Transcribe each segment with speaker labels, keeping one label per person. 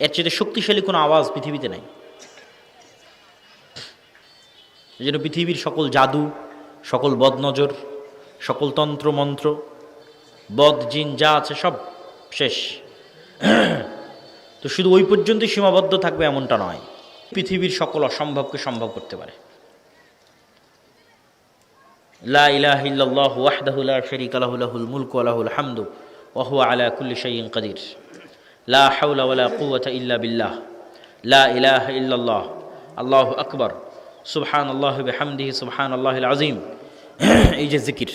Speaker 1: এর চেয়ে শক্তিশালী কোনো আওয়াজ পৃথিবীতে নাই। এই জন্য পৃথিবীর সকল জাদু, সকল বদনজর, সকল তন্ত্র মন্ত্র, বদ জিন যা আছে সব শেষ। তো শুধু ওই পর্যন্তই সীমাবদ্ধ থাকবে এমনটা নয়, পৃথিবীর সকল অসম্ভবকে সম্ভব করতে পারে। লা ইলাহা ইল্লাল্লাহু ওয়াহদাহু লা শারীকা লাহু লাহুল মুলকু ওয়া লাহুল হামদু ওয়া হুয়া আলা কুল্লি শাইইন কাদির। লা হাওলা ওয়া লা কুওয়াতা ইল্লা বিল্লাহ। লা ইলাহা ইল্লাল্লাহ। আল্লাহু আকবার। সুবহানাল্লাহি ওয়া বিহামদিহি সুবহানাল্লাহিল আযীম। এই যে জিকির,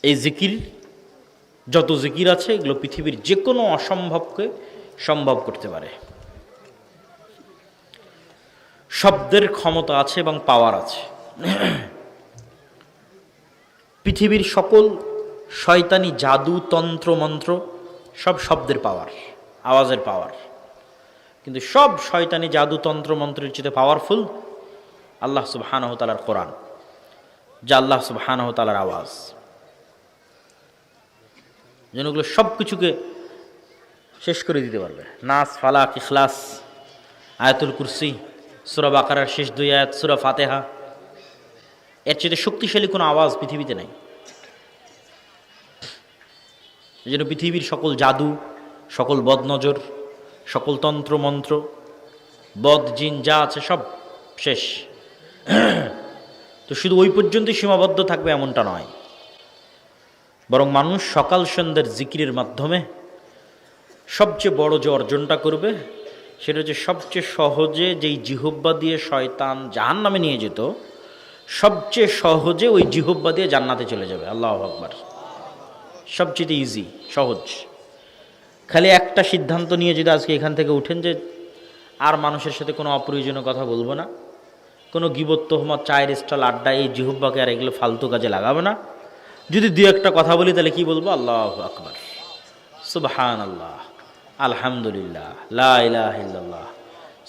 Speaker 1: এই জিকির, যত জিকির আছে এগুলো পৃথিবীর যে কোনো অসম্ভবকে সম্ভব করতে পারে। শব্দের ক্ষমতা আছে এবং পাওয়ার আছে। পৃথিবীর সকল শয়তানি জাদু তন্ত্র মন্ত্র সব শব্দের পাওয়ার, আওয়াজের পাওয়ার। কিন্তু সব শয়তানি জাদু তন্ত্র মন্ত্রের চেয়ে পাওয়ারফুল আল্লাহ সুবহানাহু ওয়া তাআলার কোরআন, যা আল্লাহ সুবহানাহু ওয়া তাআলার আওয়াজ। যেগুলো সব কিছুকে শেষ করে দিতে পারবে। নাস, ফালাক, ইখলাস, আয়াতুল কুরসি, সূরা বাকারার শেষ 2 আয়াত, সূরা ফাতিহা, এর চেয়ে শক্তিশালী কোনো আওয়াজ পৃথিবীতে নাই। এই জন্য পৃথিবীর সকল জাদু, সকল বদনজর, সকল তন্ত্র মন্ত্র, বদ জিন যা আছে সব শেষ। তো শুধু ওই পর্যন্তই সীমাবদ্ধ থাকবে এমনটা নয়, বরং মানুষ সকাল সন্ধ্যার জিকিরের মাধ্যমে সবচেয়ে বড় যে অর্জনটা করবে সেটা হচ্ছে সবচেয়ে সহজে যেই জিহ্বা দিয়ে শয়তান জাহান্নামে নিয়ে যেত, সবচেয়ে সহজে ওই জিহ্বা দিয়ে জান্নাতে চলে যাবে। আল্লাহু আকবার। সবচেয়ে ইজি, সহজ। খালি একটা সিদ্ধান্ত নিয়ে যদি আজকে এখান থেকে উঠেন যে আর মানুষের সাথে কোনো অপ্রয়োজনীয় কথা বলবো না, কোনো গীবত তোহমত চায়ের স্টল আড্ডা এই জিহ্বাকে আর এগুলো ফালতু কাজে লাগাবে না, যদি দুই একটা কথা বলি তাহলে কি বলবো? আল্লাহু আকবার, সুবহানাল্লাহ, আলহামদুলিল্লাহ, লা ইলাহা ইল্লাল্লাহ,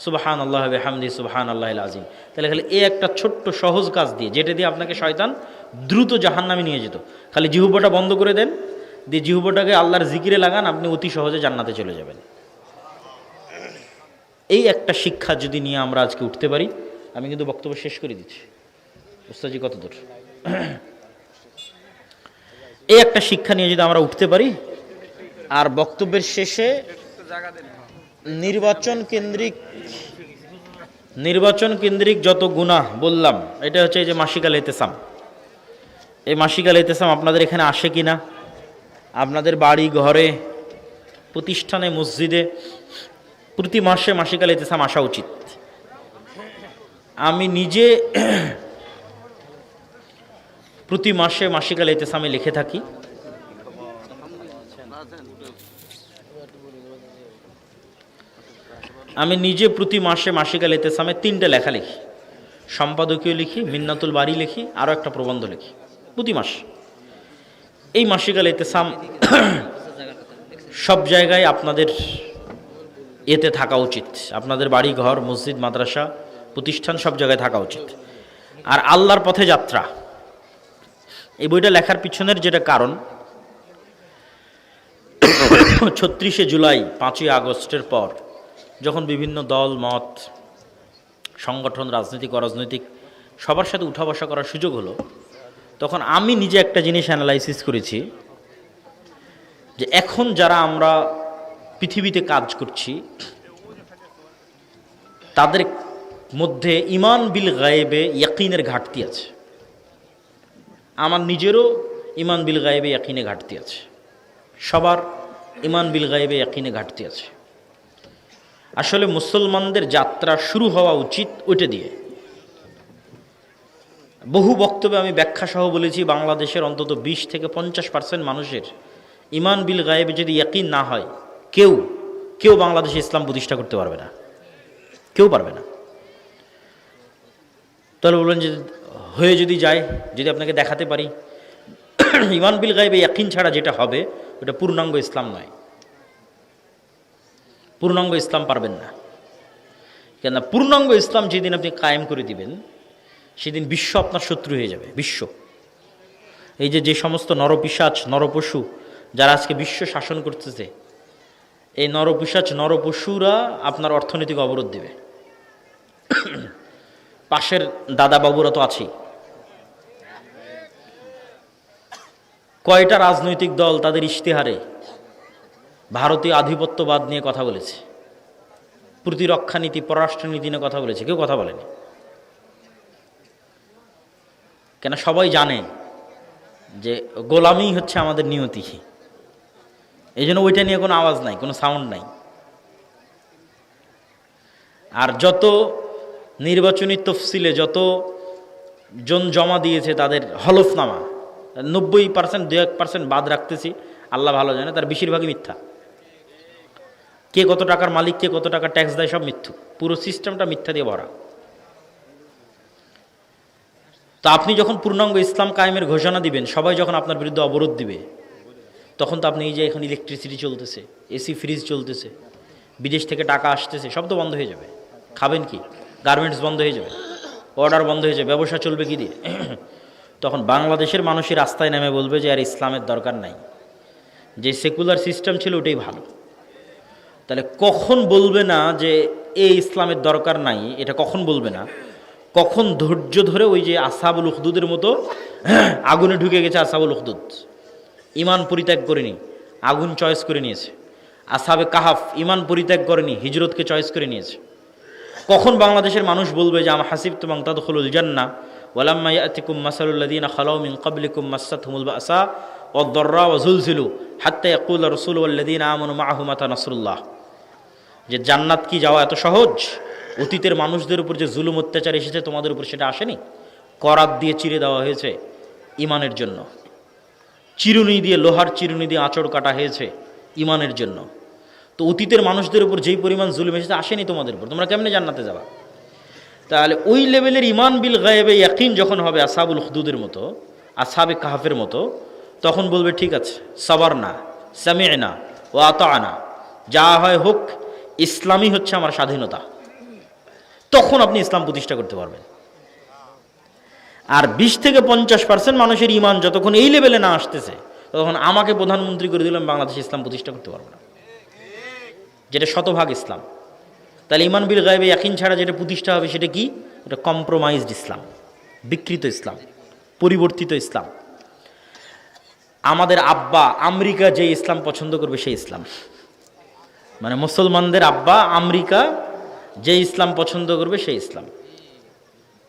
Speaker 1: সুবহানাল্লাহি ওয়া বিহামদিহি সুবহানাল্লাহিল আযীম। তাহলে খালি এই একটা ছোট্ট সহজ কাজ দিয়ে, যেটা দিয়ে আপনাকে শয়তান দ্রুত জাহান্নামে নিয়ে যেত, খালি জিহ্বাটা বন্ধ করে দেন, দিয়ে জিহ্বাটাকে আল্লাহর জিকিরে লাগান, আপনি অতি সহজে জান্নাতে চলে যাবেন। এই একটা শিক্ষা যদি নিয়ে আমরা আজকে উঠতে পারি, আমি কিন্তু বক্তব্য শেষ করে দিচ্ছি। উস্তাদজি কত দূর? এই একটা শিক্ষা নিয়ে যদি আমরা উঠতে পারি, আর বক্তব্যের শেষে নির্বাচন কেন্দ্রিক যত গুনাহ বললাম, এটা হচ্ছে এই যে মাসিক আল ইতিসাম। এই মাসিক আল ইতিসাম আপনাদের এখানে আসে কিনা? আপনাদের বাড়ি ঘরে, প্রতিষ্ঠানে, মসজিদে প্রতি মাসে মাসিক আল ইতিসাম আসা উচিত। আমি নিজে প্রতি মাসে মাসিক আল ইতিসামে লিখে থাকি। আমি নিজে প্রতি মাসে মাসিক আল ইতিসামে 3টে লেখা লিখি, সম্পাদকীয় লিখি, মিন্নাতুল বাড়ি লিখি, আরও একটা প্রবন্ধ লিখি প্রতি মাস। এই মাসিক আল ইতিসাম সব জায়গায় আপনাদের এতে থাকা উচিত। আপনাদের বাড়ি ঘর, মসজিদ, মাদ্রাসা, প্রতিষ্ঠান সব জায়গায় থাকা উচিত। আর আল্লাহর পথে যাত্রা, এই বইটা লেখার পিছনের যেটা কারণ, 36শে জুলাই, 5ই আগস্টের পর যখন বিভিন্ন দল মত, সংগঠন, রাজনৈতিক অরাজনৈতিক সবার সাথে উঠা বসা করার সুযোগ হলো, তখন আমি নিজে একটা জিনিস অ্যানালাইসিস করেছি যে এখন যারা আমরা পৃথিবীতে কাজ করছি তাদের মধ্যে ইমান বিল গায়েবে ইয়াকিনের ঘাটতি আছে। আমার নিজেরও ইমান বিল গায়েবে ইয়াকিনে ঘাটতি আছে, সবার ইমান বিল গায়েবে ইয়াকিনে ঘাটতি আছে। আসলে মুসলমানদের যাত্রা শুরু হওয়া উচিত ওইটা দিয়ে। বহু বক্তব্যে আমি ব্যাখ্যা সহ বলেছি, বাংলাদেশের অন্তত 20 থেকে 50% মানুষের ইমান বিল গায়েবে যদি ইয়াকিন না হয়, কেউ বাংলাদেশে ইসলাম প্রতিষ্ঠা করতে পারবে না, কেউ পারবে না। তাহলে বলবেন যে হয়ে যদি যায়, যদি আপনাকে দেখাতে পারি, ইমান বিল গায়েবে ইয়াকিন ছাড়া যেটা হবে ওটা পূর্ণাঙ্গ ইসলাম নয়। পূর্ণাঙ্গ ইসলাম পারবেন না, কেন? পূর্ণাঙ্গ ইসলাম যেদিন আপনি কায়েম করে দিবেন, সেদিন বিশ্ব আপনার শত্রু হয়ে যাবে। বিশ্ব, এই যে সমস্ত নরপিশাচ, নরপশু যারা আজকে বিশ্ব শাসন করতেছে, এই নরপিশাচ নরপশুরা আপনার অর্থনৈতিক অবরোধ দিবে। পাশের দাদাবাবুরা তো আছেই। কয়টা রাজনৈতিক দল তাদের ইশতেহারে ভারতীয় আধিপত্যবাদ নিয়ে কথা বলেছে, প্রতিরক্ষা নীতি, পররাষ্ট্রনীতি নিয়ে কথা বলেছে? কেউ কথা বলেনি। কেন? সবাই জানে যে গোলামি হচ্ছে আমাদের নিয়তি। এই জন্য ওইটা নিয়ে কোনো আওয়াজ নাই, কোনো সাউন্ড নাই। আর যত নির্বাচনী তফসিলে যত জন জমা দিয়েছে তাদের হলফনামা, 90%, 2-1% বাদ রাখতেছি, আল্লাহ ভালো জানে, তার বেশিরভাগই মিথ্যা। কে কত টাকার মালিক, কে কত টাকা ট্যাক্স দেয়, সব মিথ্যু। পুরো সিস্টেমটা মিথ্যা দিয়ে ভরা। তো আপনি যখন পূর্ণাঙ্গ ইসলাম কায়েমের ঘোষণা দিবেন, সবাই যখন আপনার বিরুদ্ধে অবরোধ দিবে, তখন তো আপনি এই যে এখন ইলেকট্রিসিটি চলতেছে, এসি ফ্রিজ চলতেছে, বিদেশ থেকে টাকা আসতেছে, সব তো বন্ধ হয়ে যাবে। খাবেন কি? গার্মেন্টস বন্ধ হয়ে যাবে, অর্ডার বন্ধ হয়ে যাবে, ব্যবসা চলবে কি দিয়ে? তখন বাংলাদেশের মানুষই রাস্তায় নেমে বলবে যে আর ইসলামের দরকার নাই, যে সেকুলার সিস্টেম ছিল ওটাই ভালো। তাহলে কখন বলবে না যে এই ইসলামের দরকার নাই? এটা কখন বলবে না? কখন ধৈর্য ধরে ওই যে আসহাবুল উখদুদের মতো আগুনে ঢুকে গেছে। আসহাবুল উখদুদ ইমান পরিত্যাগ করেনি, আগুন চয়েস করে নিয়েছে। আসহাবে কাহাফ ইমান পরিত্যাগ করেনি, হিজরতকে চয়েস করে নিয়েছে। কখন বাংলাদেশের মানুষ বলবে যে আম হাসিবতুম আন তাদখুলুল জান্নাহ ওয়ালাম্মা ইয়াতিকুম মাসালুল লাযীনা খালাউ মিন ক্বাবলিকুম মাসাতহুমুল বাসা ওয়াদ-দাররা ওয়া যুলজিলু হাত্তা ইয়াকুলা রাসূলু ওয়াল লাযীনা আমানু মাআহু মাতা নাসরুল্লাহ? যে জান্নাত কি যাওয়া এত সহজ? অতীতের মানুষদের উপর যে জুলুম অত্যাচার এসেছে তোমাদের উপর সেটা আসেনি? করাত দিয়ে চিরে দেওয়া হয়েছে ইমানের জন্য, চিরুনি দিয়ে, লোহার চিরুনি দিয়ে আঁচড় কাটা হয়েছে ইমানের জন্য। তো অতীতের মানুষদের উপর যেই পরিমাণ জুলুম এসেছে আসেনি তোমাদের উপর, তোমরা কেমনে জান্নাতে যাবা? তাহলে ওই লেভেলের ইমান বিল গায়েবে ইয়াকিন যখন হবে আসহাবুল উখদুদের মতো, আসহাবে কাহাফের মতো, তখন বলবে ঠিক আছে, সাবারনা, সামি'না ওয়া আতা'না, যা হয় হোক, ইসলামই হচ্ছে আমার স্বাধীনতা। তখন আপনি ইসলাম প্রতিষ্ঠা করতে পারবেন। আর 20-50% মানুষের ইমান যতক্ষণ এই লেভেলে না আসতেছে, তখন আমাকে প্রধানমন্ত্রী করে দিলাম, বাংলাদেশে ইসলাম প্রতিষ্ঠা করতে পারবো না, যেটা শতভাগ ইসলাম। তাহলে ইমান বিল গায়বে ইয়াকিন ছাড়া যেটা প্রতিষ্ঠা হবে সেটা কি? এটা কম্প্রোমাইজড ইসলাম, বিকৃত ইসলাম, পরিবর্তিত ইসলাম। আমাদের আব্বা আমেরিকা যে ইসলাম পছন্দ করবে সেই ইসলাম, মানে মুসলমানদের আব্বা আমেরিকা যে ইসলাম পছন্দ করবে সেই ইসলাম।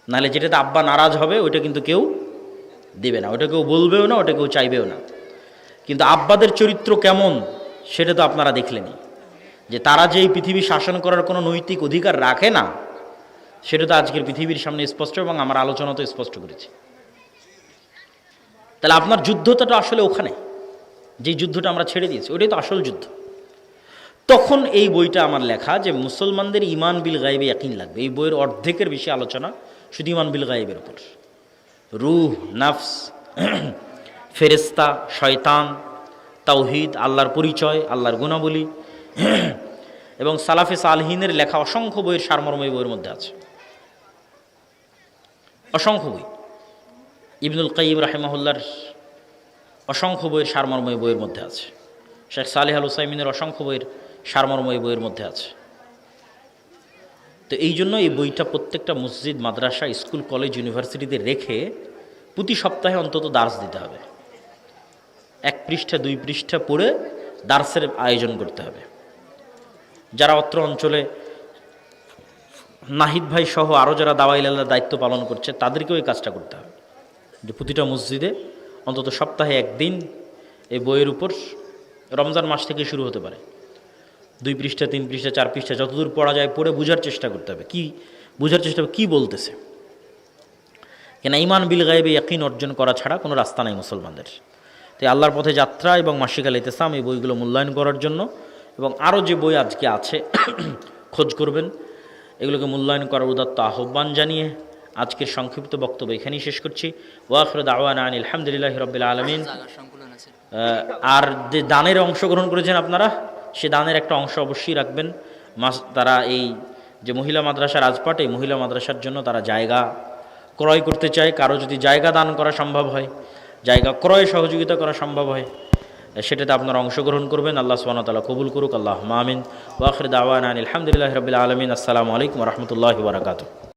Speaker 1: নাহলে যেটাতে আব্বা নারাজ হবে ওইটা কিন্তু কেউ দেবে না, ওটা কেউ বলবেও না, ওটা কেউ চাইবেও না। কিন্তু আব্বাদের চরিত্র কেমন সেটা তো আপনারা দেখলেনই, যে তারা যে এই পৃথিবী শাসন করার কোনো নৈতিক অধিকার রাখে না, সেটা তো আজকের পৃথিবীর সামনে স্পষ্ট, এবং আমার আলোচনা তো স্পষ্ট করেছি। তাহলে আপনার যুদ্ধটা আসলে ওখানে, যে যুদ্ধটা আমরা ছেড়ে দিয়েছি ওটাই তো আসল যুদ্ধ। তখন এই বইটা আমার লেখা যে মুসলমানদের ইমান বিল গায়েবে ইয়াকিন লাগবে। এই বইয়ের অর্ধেকের বেশি আলোচনা শুধু ইমান বিল গায়েবের উপর। রূহ, নাফস, ফেরেস্তা, শয়তান, তাওহীদ, আল্লাহর পরিচয়, আল্লাহর গুণাবলী, এবং সালাফে সালহিনের লেখা অসংখ্য বইয়ের সারমর্ম এই বইয়ের মধ্যে আছে। অসংখ্য বই, ইবনুল কাইয়িম রাহিমাহুল্লাহর অসংখ্য বইয়ের সারমর্ম এই বইয়ের মধ্যে আছে। শেখ সালেহ আল উসাইমিনের অসংখ্য বইয়ের সারমর্ম এই বইয়ের মধ্যে আছে। তো এই জন্য এই বইটা প্রত্যেকটা মসজিদ, মাদ্রাসা, স্কুল, কলেজ, ইউনিভার্সিটিতে রেখে প্রতি সপ্তাহে অন্তত দার্স দিতে হবে। 1 পৃষ্ঠা 2 পৃষ্ঠা পড়ে দার্সের আয়োজন করতে হবে। যারা অত্র অঞ্চলে, নাহিদ ভাই সহ আরও যারা দাওয়াইল আল্লাহর দায়িত্ব পালন করছে তাদেরকেও এই কাজটা করতে হবে, যে প্রতিটা মসজিদে অন্তত সপ্তাহে 1 দিন এই বইয়ের উপর, রমজান মাস থেকে শুরু হতে পারে, 2 পৃষ্ঠা 3 পৃষ্ঠা 4 পৃষ্ঠা যতদূর পড়া যায় পড়ে বোঝার চেষ্টা করতে হবে। কি বোঝার চেষ্টা হবে? কী বলতেছে। কেন ইমান বিল গায়েবে ইয়াকিন অর্জন করা ছাড়া কোনো রাস্তা নাই মুসলমানদের। তাই আল্লাহর পথে যাত্রা এবং মাসিক আল ইতিসাম এই বইগুলো মূল্যায়ন করার জন্য, এবং আরও যে বই আজকে আছে খোঁজ করবেন, এগুলোকে মূল্যায়ন করার উদাত্ত আহ্বান জানিয়ে আজকের সংক্ষিপ্ত বক্তব্য এখানেই শেষ করছি। ওয়াখিরু দাওয়ানা আনিল হামদুলিল্লাহি রাব্বিল আলামিন। আর যে দানের অংশগ্রহণ করেছেন আপনারা, সে দানের একটা অংশ অবশ্যই রাখবেন। তারা এই যে মহিলা মাদ্রাসা রাজপাট, এই মহিলা মাদ্রাসার জন্য তারা জায়গা ক্রয় করতে চায়। কারো যদি জায়গা দান করা সম্ভব হয়, জায়গা ক্রয়ে সহযোগিতা করা সম্ভব হয়, সেটাতে আপনারা অংশগ্রহণ করবেন। আল্লাহ সুবহানাহু ওয়া তাআলা কবুল করুক। আল্লাহুম্মা আমিন। ওয়া আখিরু দাওয়ানা আনিল হামদুলিল্লাহি রাব্বিল আলামিন। আসসালামু আলাইকুম ওয়া রাহমাতুল্লাহি ওয়া বারাকাতুহু।